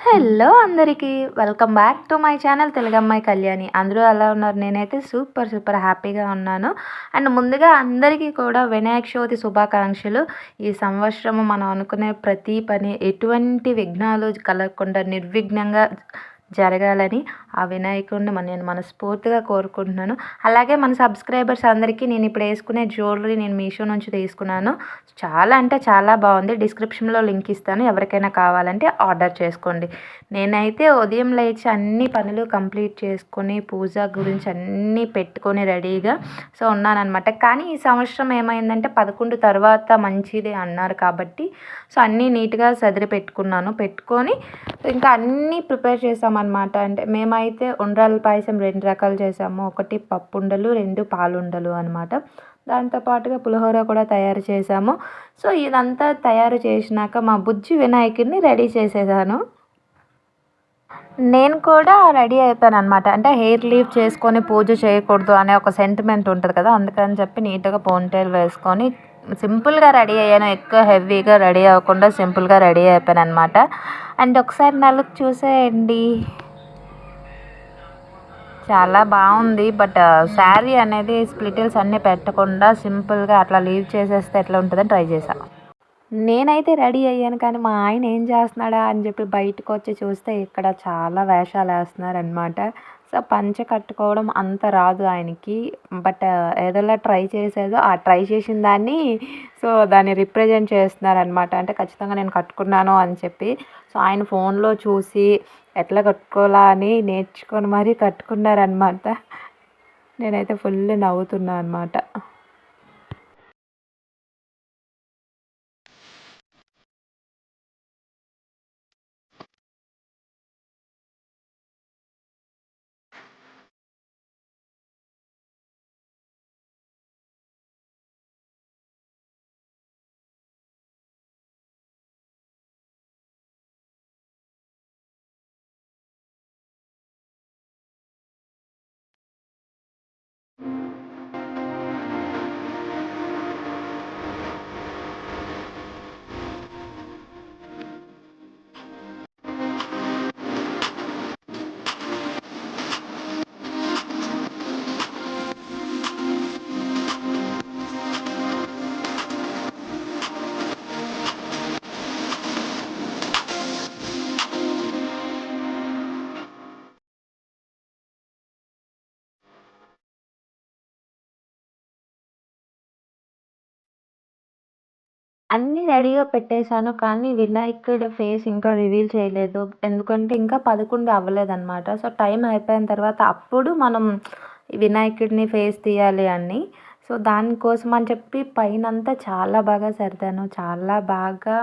Hello అందరికీ welcome back to my channel తెలుగమ్మాయి కళ్యాణి. అందరూ ఎలా ఉన్నారు? నేనైతే సూపర్ సూపర్ హ్యాపీగా ఉన్నాను. అండ్ ముందుగా అందరికీ కూడా వినాయక చవితి శుభాకాంక్షలు. ఈ సంవత్సరము మనం అనుకునే ప్రతి పని ఎటువంటి విఘ్నాలు కలగకుండా నిర్విఘ్నంగా జరగాలని ఆ వినాయకుడిని నేను మనస్ఫూర్తిగా కోరుకుంటున్నాను. అలాగే మన సబ్స్క్రైబర్స్ అందరికీ నేను ఇప్పుడు వేసుకునే జ్యువెలరీ నేను మీషో నుంచి తీసుకున్నాను. చాలా అంటే చాలా బాగుంది. డిస్క్రిప్షన్లో లింక్ ఇస్తాను, ఎవరికైనా కావాలంటే ఆర్డర్ చేసుకోండి. నేనైతే ఉదయం లేచి అన్ని పనులు కంప్లీట్ చేసుకొని పూజ గురించి అన్నీ పెట్టుకొని రెడీగా ఉన్నానన్నమాట. కానీ ఈ సంవత్సరం ఏమైందంటే 11 తర్వాత మంచిది అన్నారు కాబట్టి అన్నీ నీట్గా సదిరి పెట్టుకొని ఇంకా అన్నీ ప్రిపేర్ చేసామన్నమాట. అంటే మేమైతే ఉండ్రాల పాయసం 2 రకాలు చేసాము. ఒకటి పప్పుండలు, 2 పాలుండలు అనమాట. దాంతో పాటుగా పులిహోర కూడా తయారు చేసాము. ఇదంతా తయారు చేసినాక మా బుజ్జి వినాయకుడిని రెడీ చేసేసాను. నేను కూడా రెడీ అయిపోయాననమాట. అంటే హెయిర్ లీవ్ చేసుకొని పూజ చేయకూడదు అనే ఒక సెంటిమెంట్ ఉంటుంది కదా, అందుకని చెప్పి నీట్గా పోనీటైల్ వేసుకొని సింపుల్గా రెడీ అయ్యాను. ఎక్కువ హెవీగా రెడీ అవ్వకుండా సింపుల్గా రెడీ అయిపోయాను అనమాట. అండ్ ఒకసారి నా లుక్ చూసేయండి, చాలా బాగుంది. బట్ శారీ అనేది స్ప్లిటిల్స్ అన్నీ పెట్టకుండా సింపుల్గా అట్లా లీవ్ చేసేస్తే ఎట్లా ఉంటుందని ట్రై చేశాను. నేనైతే రెడీ అయ్యాను, కానీ మా ఆయన ఏం చేస్తున్నాడా అని చెప్పి బయటకు వచ్చి చూస్తే ఇక్కడ చాలా వేషాలు వేస్తున్నారనమాట. పంచె కట్టుకోవడం అంత రాదు ఆయనకి. బట్ ఏదోలా ట్రై చేసేదో ఆ ట్రై చేసిన దాన్ని దాన్ని రిప్రజెంట్ చేస్తున్నారనమాట. అంటే ఖచ్చితంగా నేను కట్టుకున్నాను అని చెప్పి ఆయన ఫోన్లో చూసి ఎట్లా కట్టుకోవాలా అని నేర్చుకొని మరీ కట్టుకున్నారనమాట. నేనైతే ఫుల్ నవ్వుతున్నా అనమాట. అన్నీ రెడీగా పెట్టేశాను, కానీ వినాయకుడి ఫేస్ ఇంకా రివీల్ చేయలేదు. ఎందుకంటే ఇంకా 11 అవ్వలేదనమాట. టైం అయిపోయిన తర్వాత అప్పుడు మనం వినాయకుడిని ఫేస్ తీయాలి అని. దానికోసం అని చెప్పి పైనంతా చాలా బాగా సర్దాను. చాలా బాగా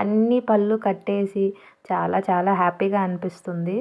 అన్ని పళ్ళు కట్టేసి చాలా చాలా హ్యాపీగా అనిపిస్తుంది.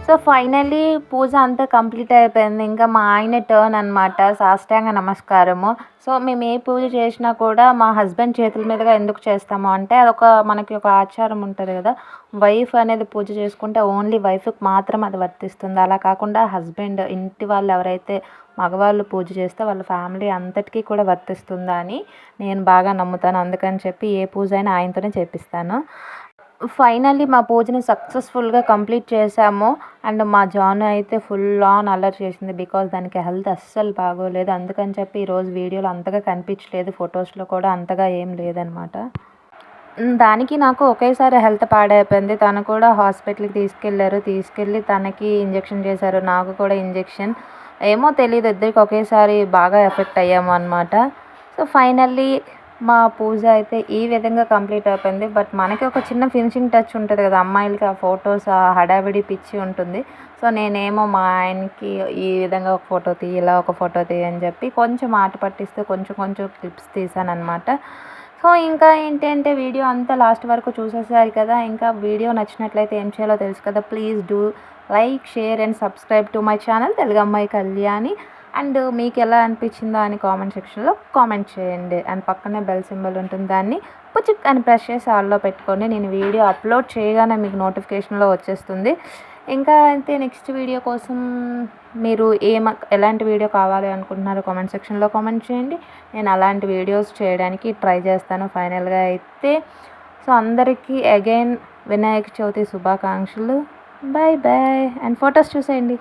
సో, ఫైనల్లీ పూజ అంతా కంప్లీట్ అయిపోయింది. ఇంకా మా ఆయన టర్న్ అనమాట. సాష్టాంగ నమస్కారము. సో, మేము ఏ పూజ చేసినా కూడా మా హస్బెండ్ చేతుల మీదుగా ఎందుకు చేస్తాము అంటే, మనకి ఒక ఆచారం ఉంటది గదా! వైఫ్ అనేది పూజ చేసుకుంటే ఓన్లీ వైఫ్‌కి మాత్రం అది వర్తిస్తుంది. అలా కాకుండా హస్బెండ్ ఇంటి వాళ్ళు ఎవరైతే మగవాళ్ళు పూజ చేస్తే వాళ్ళ ఫ్యామిలీ అంతటికి కూడా వర్తిస్తుందా అని నేను బాగా నమ్ముతాను. అందుకని చెప్పి ఏ పూజ అయినా ఆయనతోనే చేపిస్తాను. ఫైనల్లీ మా పూజని సక్సెస్‌ఫుల్‌గా కంప్లీట్ చేశాము. అండ్ మా జాను అయితే ఫుల్ ఆన్ అల్లరి చేసింది. బికాజ్ దానికి హెల్త్ అస్సలు బాగోలేదు. అందుకని చెప్పి ఈరోజు వీడియోలో అంతగా కనిపించలేదు. ఫొటోస్‌లో కూడా అంతగా ఏం లేదనమాట. దానికి నాకు ఒకేసారి హెల్త్ పాడైపోయింది. తను కూడా హాస్పిటల్‌కి తీసుకెళ్లారు. తీసుకెళ్ళి తనకి ఇంజెక్షన్ చేశారు. నాకు కూడా ఇంజెక్షన్. ఏమో తెలీదు, ఇద్దరికి ఒకేసారి బాగా ఎఫెక్ట్ అయ్యాము అనమాట. సో, ఫైనల్లీ మా పూజ అయితే ఈ విధంగా కంప్లీట్ అయిపోయింది. బట్ మనకి ఒక చిన్న ఫినిషింగ్ టచ్ ఉంటది కదా! అమ్మాయిలకి ఆ ఫోటోస్ ఆ హడావిడి పిచ్చి ఉంటుంది. సో, నేనేమో మా ఆయనకి ఈ విధంగా ఒక ఫోటో తీయి, ఇలా ఒక ఫోటో తీయి అని చెప్పి కొంచెం ఆట పట్టిస్తూ కొంచెం కొంచెం క్లిప్స్ తీశాననమాట. సో, ఇంకా ఏంటంటే వీడియో అంతా లాస్ట్ వరకు చూసేసారు కదా! ఇంకా వీడియో నచ్చినట్లయితే ఏం చేయాలో తెలుసు కదా! Please do like, share and subscribe to my channel తెలుగమ్మాయి కళ్యాణి. అండ్ మీకు ఎలా అనిపించిందో అని కామెంట్ సెక్షన్‌లో కామెంట్ చేయండి. అండ్ పక్కనే బెల్ సింబల్ ఉంటుంది. దాన్ని పుచిక్ అని ప్రెస్ చేసి ఆల్‌లో పెట్టుకోండి. నేను వీడియో అప్లోడ్ చేయగానే మీకు నోటిఫికేషన్‌లో వచ్చేస్తుంది. ఇంకా అయితే నెక్స్ట్ వీడియో కోసం మీరు ఎలాంటి వీడియో కావాలి అనుకుంటున్నారో కామెంట్ సెక్షన్‌లో కామెంట్ చేయండి. నేను అలాంటి వీడియోస్ చేయడానికి ట్రై చేస్తాను ఫైనల్‌గా అయితే. సో, అందరికీ అగైన్ వినాయక చవితి శుభాకాంక్షలు. Bye bye. అండ్ ఫొటోస్ చూసేయండి.